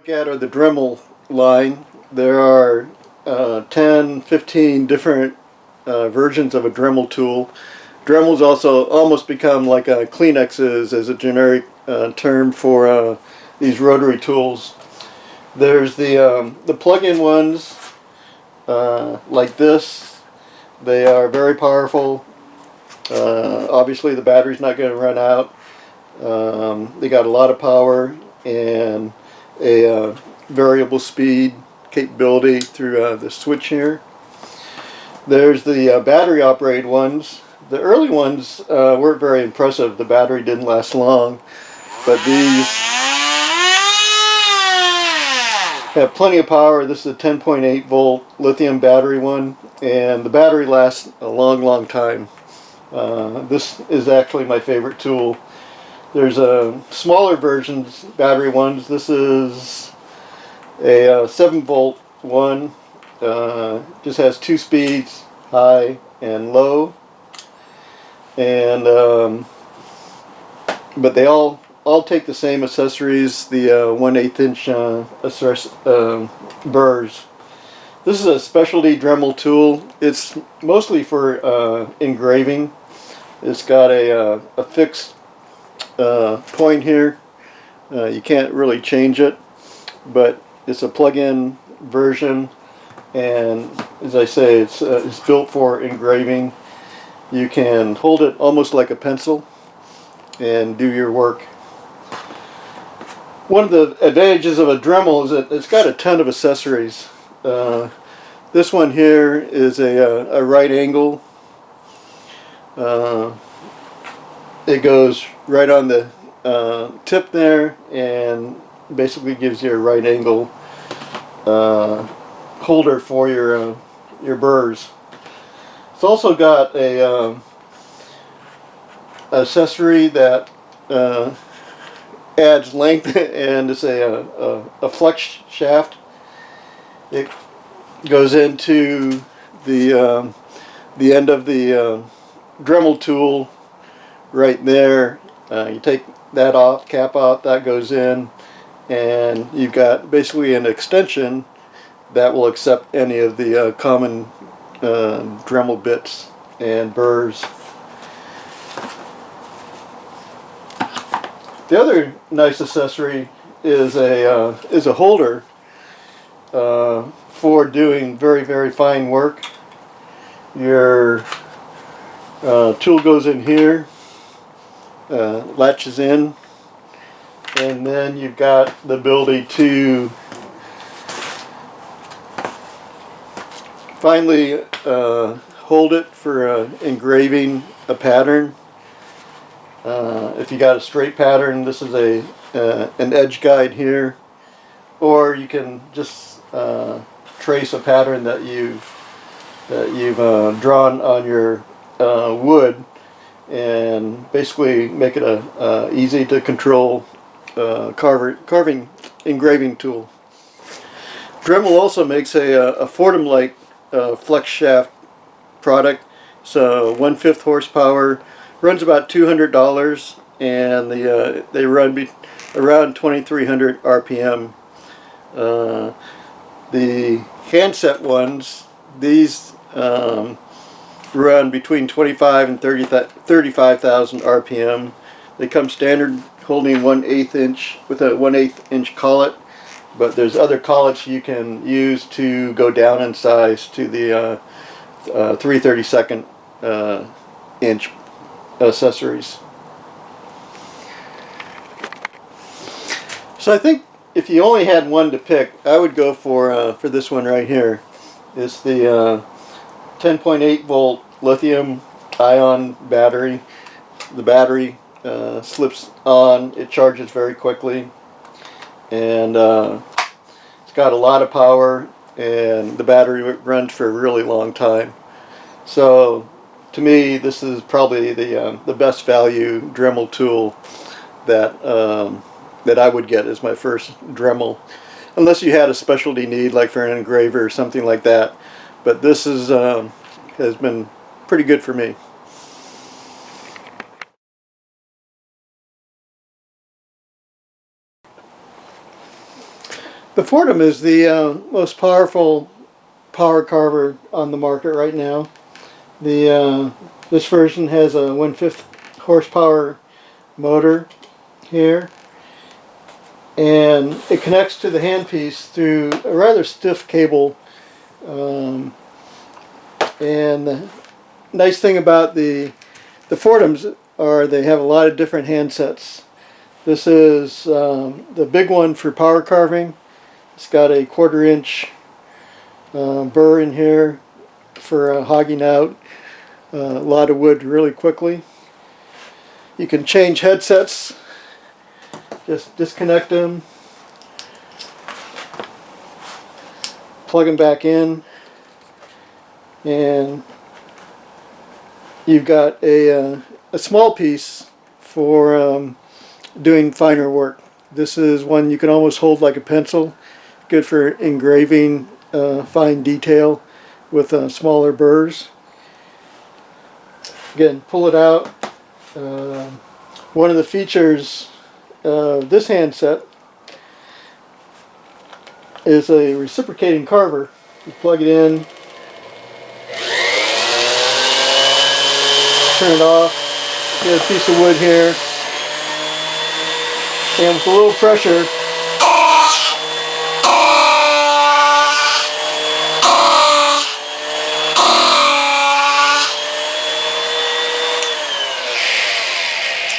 Look at are the Dremel line. There are 10, 15 different versions of a Dremel tool. Dremel's also almost become like a Kleenex is as a generic term for these rotary tools. There's the plug-in ones like this. They are very powerful. Obviously the battery's not going to run out. They got a lot of power and a variable speed capability through the switch here. There's the battery operated ones. The early ones weren't very impressive. The battery didn't last long, but these have plenty of power. This is a 10.8 volt lithium battery one, and the battery lasts a long time. This is actually my favorite tool. There's smaller versions, battery ones. This is a 7 volt one. Just has two speeds, high and low. And but they all take the same accessories, the 1/8 inch burrs. This is a specialty Dremel tool. It's mostly for engraving. It's got a fixed point here. You can't really change it, but it's a plug-in version, and as I say, it's built for engraving. You can hold it almost like a pencil and do your work. One of the advantages of a Dremel is that it's got a ton of accessories. This one here is a right angle. It goes right on the tip there and basically gives you a right angle holder for your burrs. It's also got a accessory that adds length, and it's a flex shaft. It goes into the end of the Dremel tool right there. You take that off, cap off, that goes in, and you've got basically an extension that will accept any of the common Dremel bits and burrs. The other nice accessory is a holder for doing very fine work. Your tool goes in here, latches in, and then you've got the ability to finally hold it for engraving a pattern. If you got a straight pattern, this is an edge guide here, or you can just trace a pattern that you've drawn on your wood, and basically make it a easy to control carving engraving tool. Dremel also makes a Fordham like flex shaft product. So 1/5 horsepower, runs about $200, and they run around 2,300 RPM. The handset ones, these run between 25 and 35,000 RPM. They come standard holding 1/8 inch with a 1/8 inch collet, but there's other collets you can use to go down in size to the 3/32 inch accessories. So I think if you only had one to pick, I would go for this one right here. It's the 10.8 volt lithium ion battery. The battery slips on, it charges very quickly, and it's got a lot of power, and the battery runs for a really long time. So to me, this is probably the best value Dremel tool that that I would get as my first Dremel, unless you had a specialty need like for an engraver or something like that. But this is has been pretty good for me. The Fordham is the most powerful power carver on the market right now. This version has a 1/5 horsepower motor here, and it connects to the handpiece through a rather stiff cable. And the nice thing about the Fordhams are they have a lot of different handsets. This is the big one for power carving. It's got a 1/4 inch burr in here for hogging out a lot of wood really quickly. You can change headsets, just disconnect them, plug them back in, and you've got a small piece for doing finer work. This is one you can almost hold like a pencil, good for engraving fine detail with smaller burrs. Again, pull it out. One of the features of this handset is a reciprocating carver. You plug it in, turn it off, get a piece of wood here, and with a little pressure,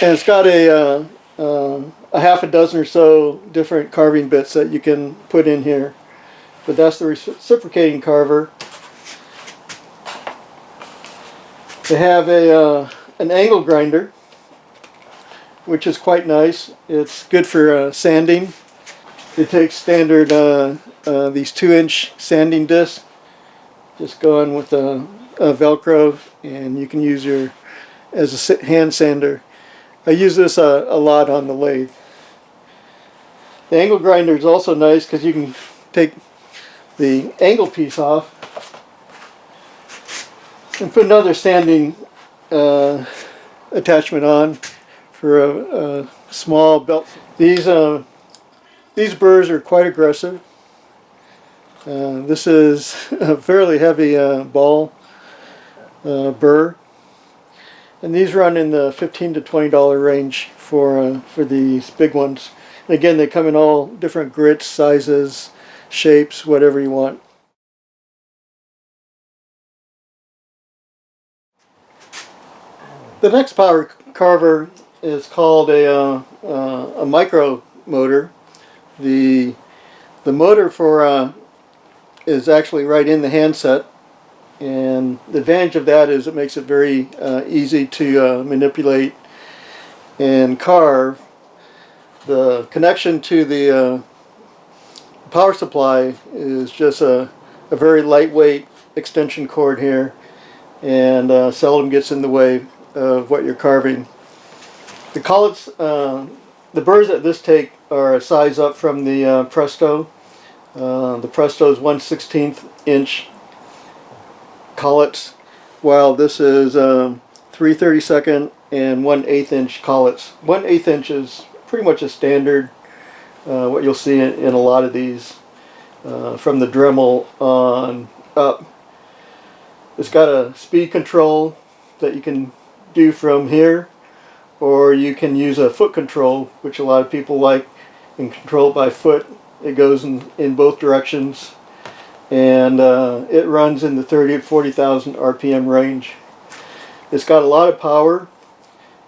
and it's got a half a dozen or so different carving bits that you can put in here. But that's the reciprocating carver. They have an angle grinder, which is quite nice. It's good for sanding. It takes standard these 2-inch sanding discs. Just go on with a Velcro, and you can use your as a hand sander. I use this a lot on the lathe. The angle grinder is also nice because you can take the angle piece off and put another sanding attachment on for a small belt. These burrs are quite aggressive. This is a fairly heavy ball burr, and these run in the $15 to $20 range for these big ones. And again, they come in all different grits, sizes, shapes, whatever you want. The next power carver is called a micro motor. The motor for is actually right in the handset, and the advantage of that is it makes it very easy to manipulate and carve. The connection to the power supply is just a very lightweight extension cord here, and seldom gets in the way of what you're carving. The collets, the burrs that this take are a size up from the Presto. The Presto is 1/16 inch collets, while this is 3/32 and 1/8 inch collets. 1/8 inch is pretty much a standard, what you'll see in a lot of these from the Dremel on up. It's got a speed control that you can do from here, or you can use a foot control, which a lot of people like, and control it by foot. It goes in both directions, and it runs in the 30 to 40,000 RPM range. It's got a lot of power.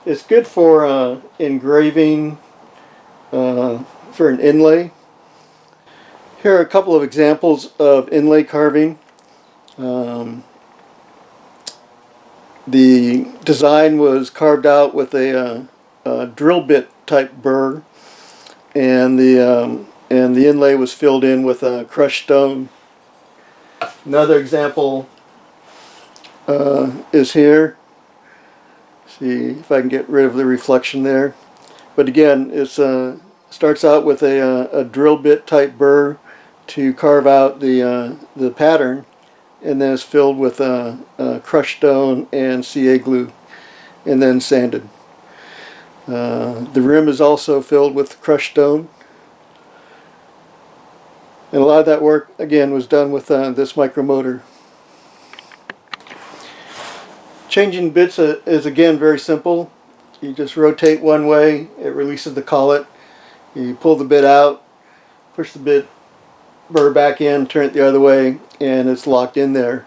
It's good for engraving, for an inlay. Here are a couple of examples of inlay carving. The design was carved out with a drill bit type burr, and the inlay was filled in with a crushed stone. Another example is here. See if I can get rid of the reflection there. But again, it starts out with a drill bit type burr to carve out the pattern, and then it's filled with crushed stone and CA glue, and then sanded. The rim is also filled with crushed stone. And a lot of that work, again, was done with this micromotor. Changing bits is, again, very simple. You just rotate one way, it releases the collet. You pull the bit out, push the burr back in, turn it the other way, and it's locked in there.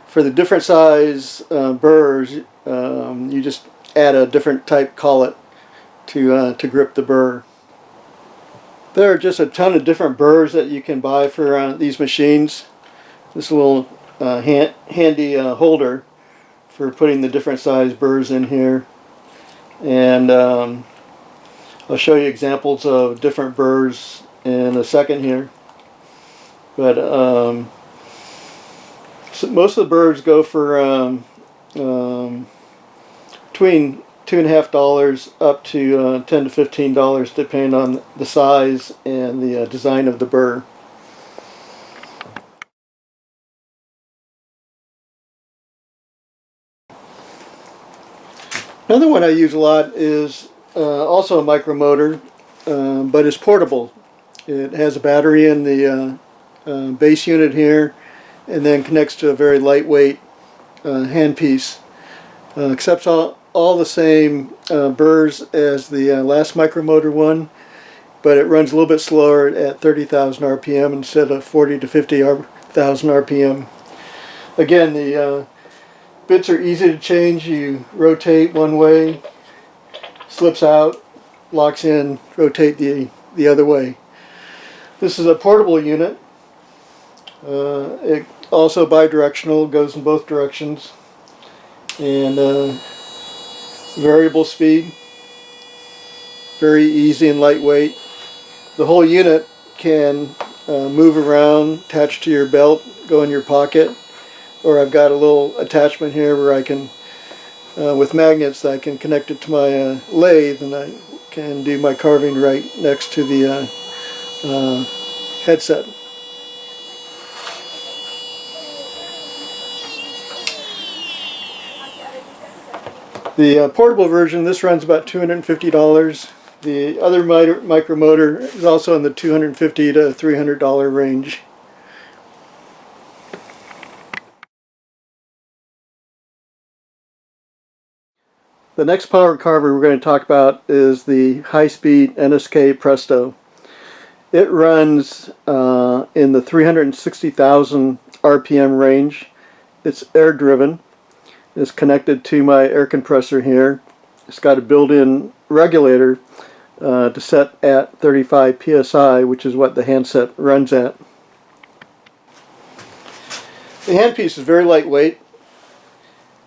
For the different size burrs, you just add a different type collet to grip the burr. There are just a ton of different burrs that you can buy for these machines. This little handy holder for putting the different size burrs in here. And I'll show you examples of different burrs in a second here. But so most of the burrs go for between $2.50 up to $10 to $15, depending on the size and the design of the burr. Another one I use a lot is also a micromotor, but it's portable. It has a battery in the base unit here, and then connects to a very lightweight handpiece. Accepts all the same burrs as the last micromotor one, but it runs a little bit slower at 30,000 RPM instead of 40 to 50,000 RPM. Again, the bits are easy to change. You rotate one way, slips out, locks in, rotate the other way. This is a portable unit. It also bidirectional, goes in both directions, and variable speed, very easy and lightweight. The whole unit can move around, attach to your belt, go in your pocket, or I've got a little attachment here where I can, with magnets, I can connect it to my lathe, and I can do my carving right next to the headset. The portable version, this runs about $250. The other micromotor is also in the $250 to $300 range. The next power carver we're going to talk about is the high-speed NSK Presto. It runs in the 360,000 RPM range. It's air-driven. It's connected to my air compressor here. It's got a built-in regulator to set at 35 psi, which is what the handset runs at. The handpiece is very lightweight.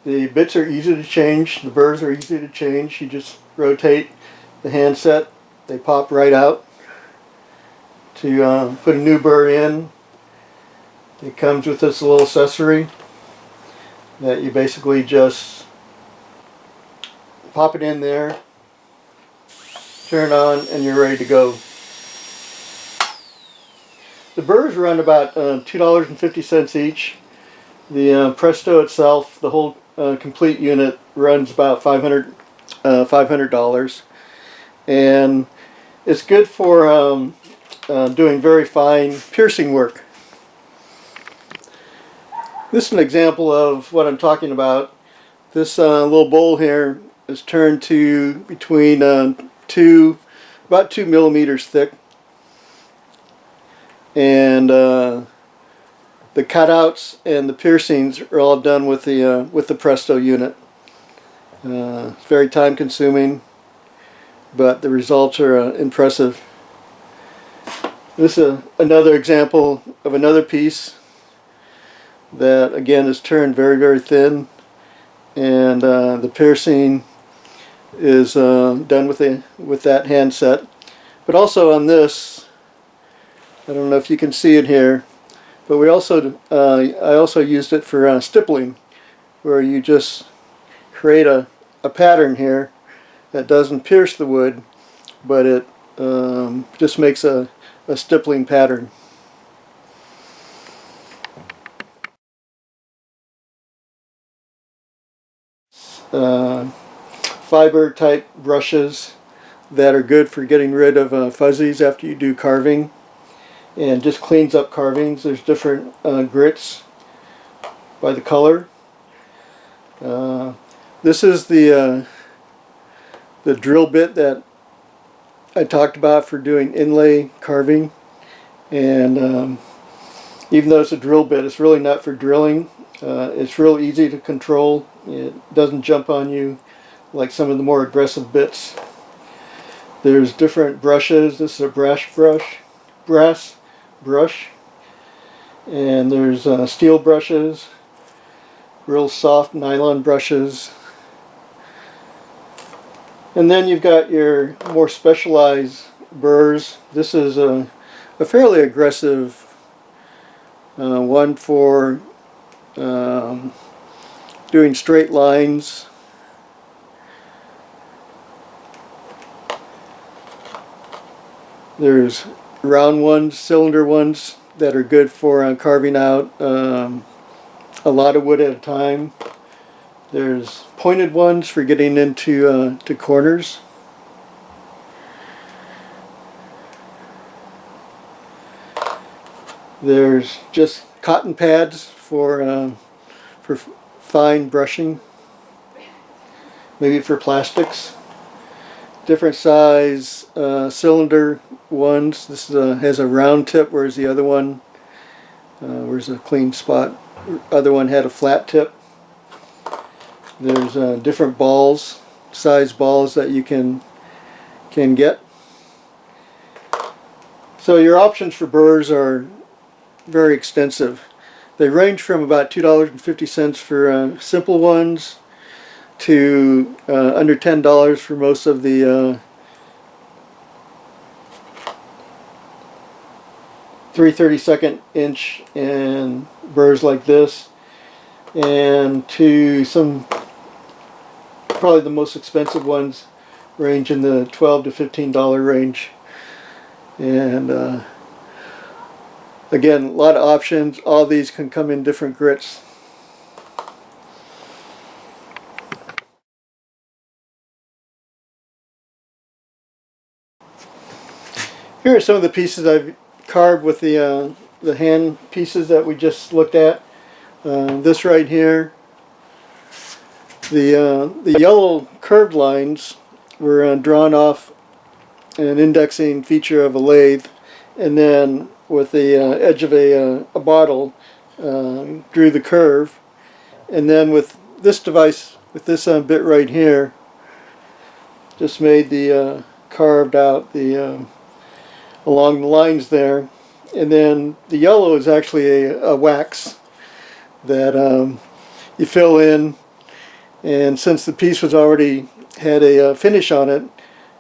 The bits are easy to change. The burrs are easy to change. You just rotate the handset. They pop right out. To put a new burr in, it comes with this little accessory that you basically just pop it in there, turn it on, and you're ready to go. The burrs run about $2.50 each. The Presto itself, the whole complete unit, runs about $500. And it's good for doing very fine piercing work. This is an example of what I'm talking about. This little bowl here is turned to between about 2 millimeters thick, and the cutouts and the piercings are all done with the Presto unit. It's very time consuming, but the results are impressive. This is another example of another piece that again is turned very, very thin, and the piercing is done with that handset. But also on this, I don't know if you can see it here, but I also used it for stippling, where you just create a pattern here that doesn't pierce the wood, but it just makes a stippling pattern. Fiber type brushes that are good for getting rid of fuzzies after you do carving, and just cleans up carvings. There's different grits by the color. This is the drill bit that I talked about for doing inlay carving, and even though it's a drill bit, it's really not for drilling. It's real easy to control. It doesn't jump on you like some of the more aggressive bits. There's different brushes. This is a brass brush, and there's steel brushes, real soft nylon brushes, and then you've got your more specialized burrs. This is a fairly aggressive one for doing straight lines. There's round ones, cylinder ones that are good for carving out a lot of wood at a time. There's pointed ones for getting into to corners. There's just cotton pads for fine brushing, maybe for plastics. Different size cylinder ones. This has a round tip, whereas the other one, where's a clean spot, other one had a flat tip. There's different balls, size balls that you can get. So your options for burrs are very extensive. They range from about $2.50 for simple ones to under $10 for most of the 3/32 inch and burrs like this, and to some, probably the most expensive ones range in the $12 to $15 range. And again, a lot of options. All these can come in different grits. Here are some of the pieces I've carved with the hand pieces that we just looked at. This right here, the yellow curved lines were drawn off an indexing feature of a lathe, and then with the edge of a bottle drew the curve, and then with this device, with this bit right here, just made the carved out the along the lines there. And then the yellow is actually a wax that you fill in, and since the piece was already had a finish on it,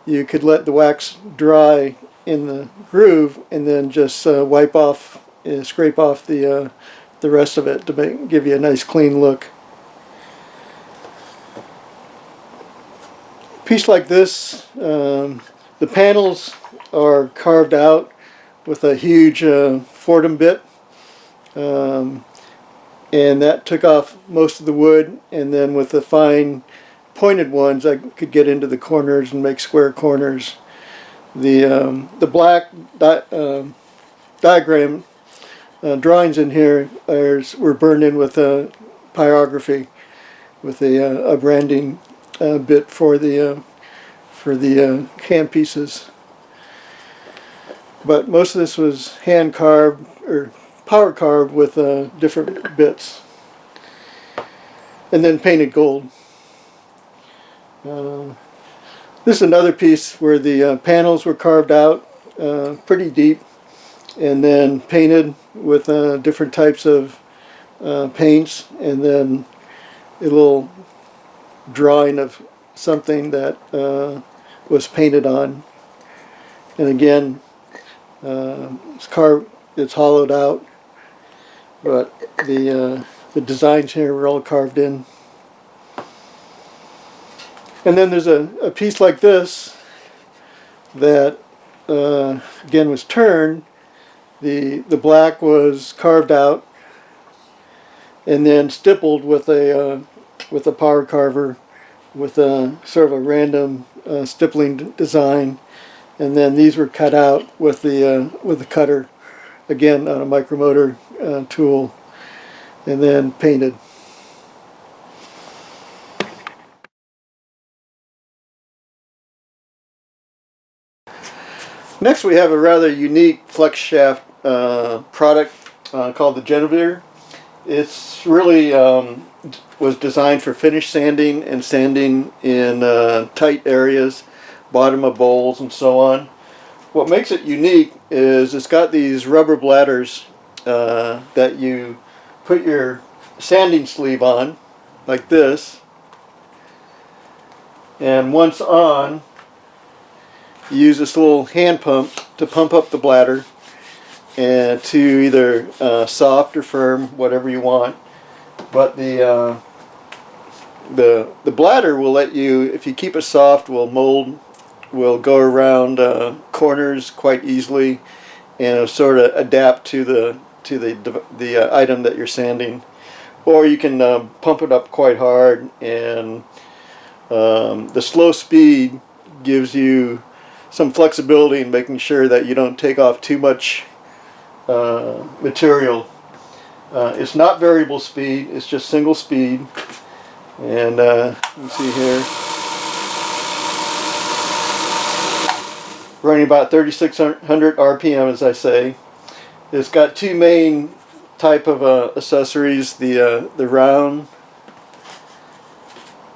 you could let the wax dry in the groove and then just wipe off, scrape off the rest of it to give you a nice clean look. A piece like this, the panels are carved out with a huge Fordham bit, and that took off most of the wood, and then with the fine pointed ones I could get into the corners and make square corners. The black diagram drawings in here were burned in with pyrography, with a branding bit for the hand pieces. But most of this was hand carved or power carved with different bits, and then painted gold. This is another piece where the panels were carved out pretty deep, and then painted with different types of paints, and then a little drawing of something that was painted on. And again, it's hollowed out, but the designs here were all carved in. And then there's a piece like this that again was turned. The black was carved out and then stippled with a power carver with a sort of a random stippling design, and then these were cut out with the cutter again on a micromotor tool, and then painted. Next we have a rather unique flex shaft product called the Genevier. It's really was designed for finish sanding and sanding in tight areas, bottom of bowls and so on. What makes it unique is it's got these rubber bladders that you put your sanding sleeve on, like this, and once on, you use this little hand pump to pump up the bladder and to either soft or firm, whatever you want. But the bladder will let you, if you keep it soft, will go around corners quite easily, and it'll sort of adapt to the item that you're sanding. Or you can pump it up quite hard, and the slow speed gives you some flexibility in making sure that you don't take off too much material. It's not variable speed, it's just single speed. And you can see here, running about 3,600 RPM, as I say. It's got two main type of accessories: the round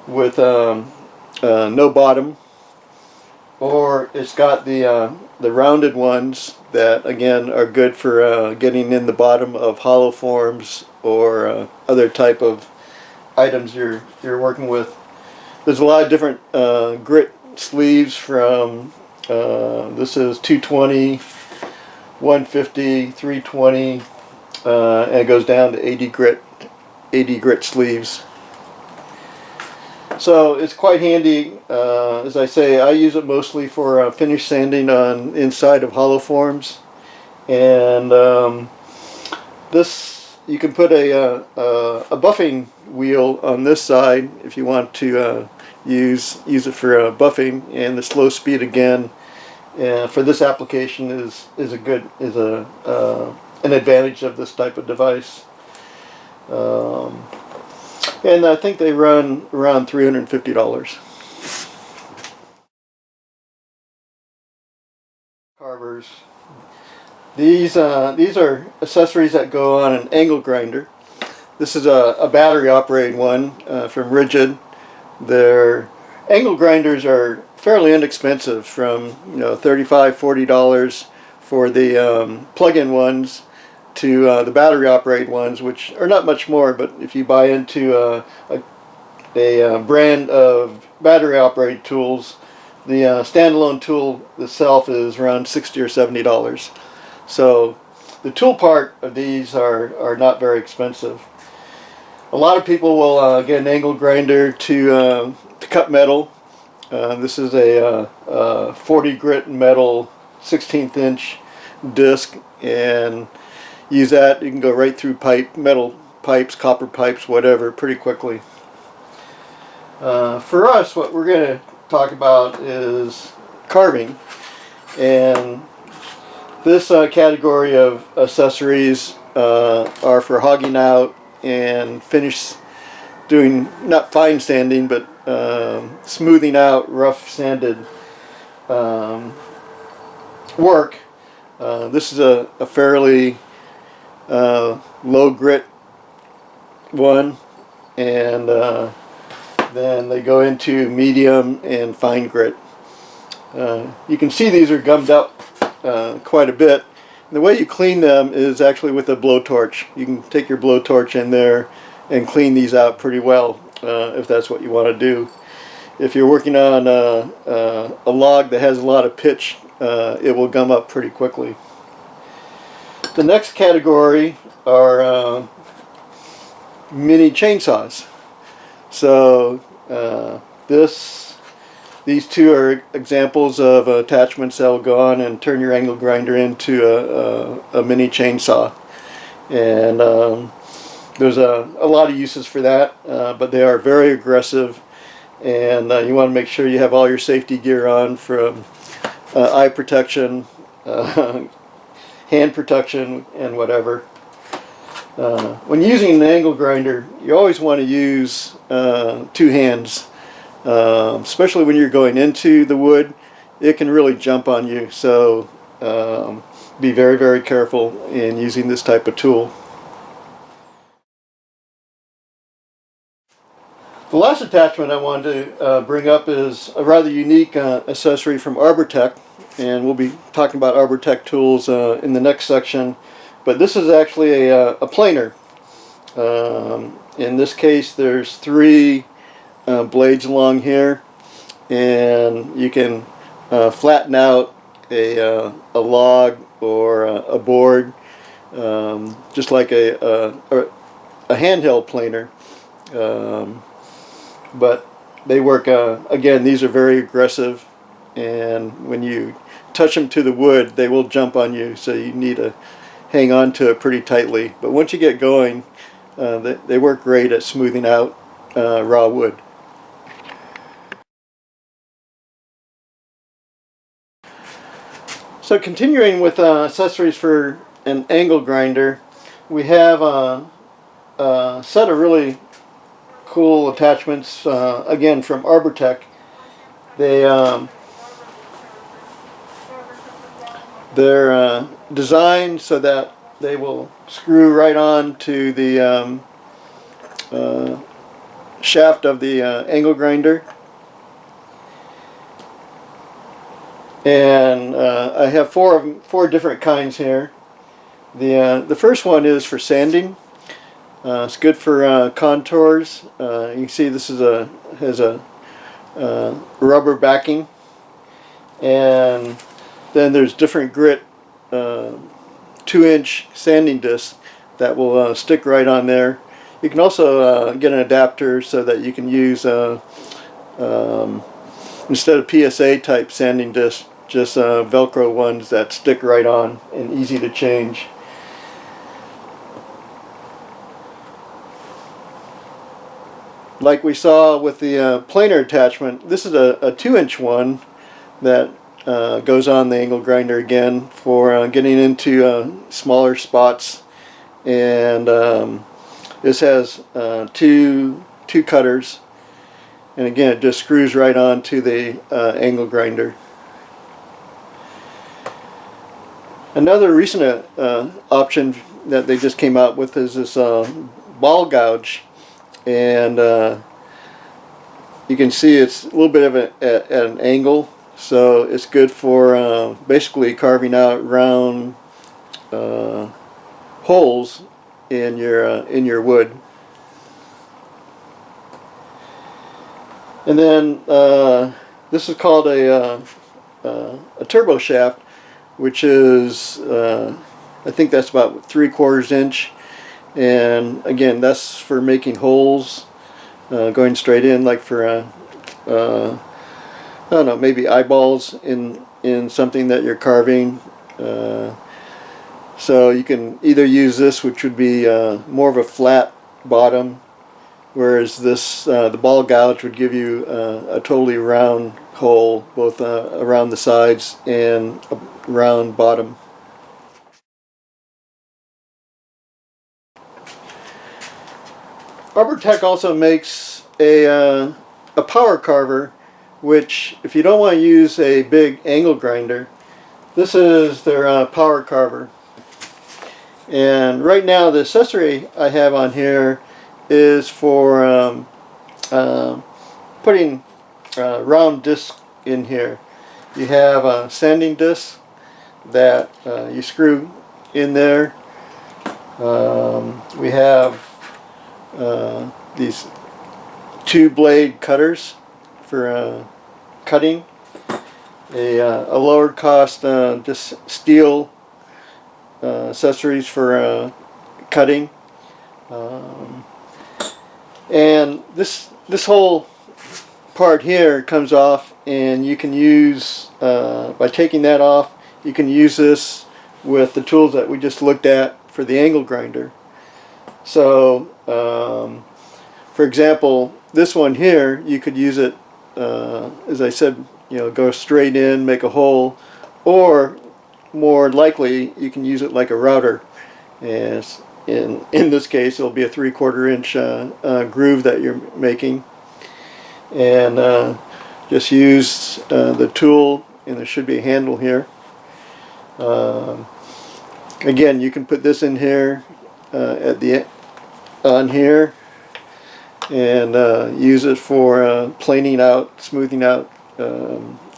with no bottom, or it's got the rounded ones that again are good for getting in the bottom of hollow forms or other type of items you're working with. There's a lot of different grit sleeves from this is 220, 150, 320, and it goes down to 80 grit sleeves. So it's quite handy. As I say, I use it mostly for finish sanding on inside of hollow forms, and this, you can put a buffing wheel on this side if you want to use it for buffing, and the slow speed again for this application is an advantage of this type of device. And I think they run around $350. Carvers. These are accessories that go on an angle grinder. This is a battery operated one from Rigid. Their angle grinders are fairly inexpensive, from $35, $40 for the plug-in ones to the battery operated ones, which are not much more. But if you buy into a brand of battery operated tools, the standalone tool itself is around $60 or $70. So the tool part of these are not very expensive. A lot of people will get an angle grinder to cut metal. This is a 40 grit metal 16th inch disc, and use that. You can go right through metal pipes, copper pipes, whatever, pretty quickly. For us, what we're going to talk about is carving, and this category of accessories are for hogging out and doing not fine sanding, but smoothing out rough sanded work. This is a fairly low grit one, and then they go into medium and fine grit. You can see these are gummed up quite a bit. And the way you clean them is actually with a blowtorch. You can take your blowtorch in there and clean these out pretty well if that's what you want to do. If you're working on a log that has a lot of pitch, it will gum up pretty quickly. The next category are mini chainsaws. So these two are examples of attachments that will go on and turn your angle grinder into a mini chainsaw. And there's a lot of uses for that, but they are very aggressive, and you want to make sure you have all your safety gear on, from eye protection, hand hand protection and whatever. When using an angle grinder, you always want to use 2 hands, especially when you're going into the wood. It can really jump on you, so be very, very careful in using this type of tool. The last attachment I wanted to bring up is a rather unique accessory from Arbortech, and we'll be talking about Arbortech tools in the next section. But this is actually a planer. In this case, there's 3 blades along here, and you can flatten out a log or a board, just like a handheld planer. But they work, again, these are very aggressive, and when you touch them to the wood, they will jump on you, so you need to hang on to it pretty tightly. But once you get going, they work great at smoothing out raw wood. So continuing with accessories for an angle grinder, we have a set of really cool attachments, again from Arbortech. They're designed so that they will screw right on to the shaft of the angle grinder. And I have 4 different kinds here. The first one is for sanding. It's good for contours. You can see this is has a rubber backing, and then there's different grit 2-inch sanding discs that will stick right on there. You can also get an adapter so that you can use instead of PSA type sanding discs, just Velcro ones that stick right on and easy to change. Like we saw with the planer attachment, this is a 2-inch one that goes on the angle grinder again for getting into smaller spots, and this has two cutters, and again it just screws right on to the angle grinder. Another recent option that they just came out with is this ball gouge, and you can see it's a little bit of at an angle, so it's good for basically carving out round holes in your wood. And then this is called a turbo shaft, which is I think that's about 3/4 inch, and again that's for making holes, going straight in, like for I don't know, maybe eyeballs in something that you're carving. So you can either use this, which would be more of a flat bottom, whereas this the ball gouge would give you a totally round hole, both around the sides and a round bottom. Arbortech also makes a power carver, which, if you don't want to use a big angle grinder, this is their power carver. And right now the accessory I have on here is for putting round discs in here. You have a sanding disc that you screw in there. We have these 2-blade cutters for cutting. A lower cost just steel accessories for cutting. And this whole part here comes off, and you can use, by taking that off, you can use this with the tools that we just looked at for the angle grinder. So for example, this one here, you could use it, as I said, go straight in, make a hole, or more likely you can use it like a router. And in this case, it'll be a 3/4 inch groove that you're making. And just use the tool, and there should be a handle here. Again, you can put this in here at the on here, and use it for planing out, smoothing out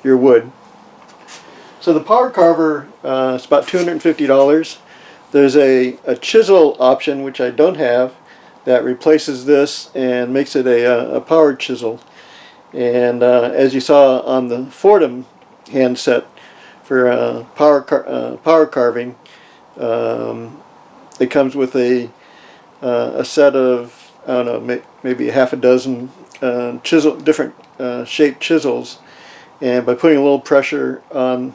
your wood. So the power carver is about $250. There's a chisel option, which I don't have, that replaces this and makes it a powered chisel. And as you saw on the Fordham handset for power carving, it comes with a set of, I don't know, maybe half a dozen different shaped chisels, and by putting a little pressure on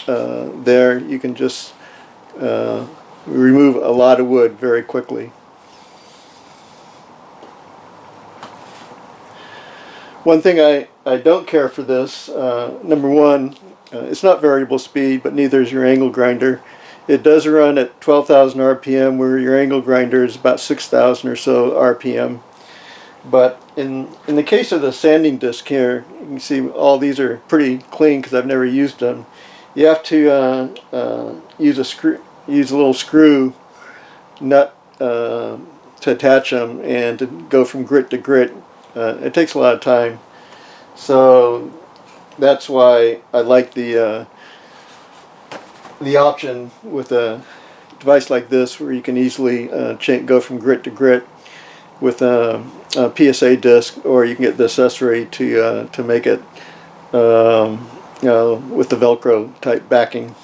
there, you can just remove a lot of wood very quickly. One thing I don't care for this, number one, it's not variable speed, but neither is your angle grinder. It does run at 12,000 RPM, where your angle grinder is about 6,000 or so RPM. But in the case of the sanding disc here, you can see all these are pretty clean because I've never used them. You have to use a little screw nut to attach them and to go from grit to grit. It takes a lot of time, so that's why I like the option with a device like this, where you can easily go from grit to grit with a PSA disc, or you can get the accessory to make it with the Velcro type backing.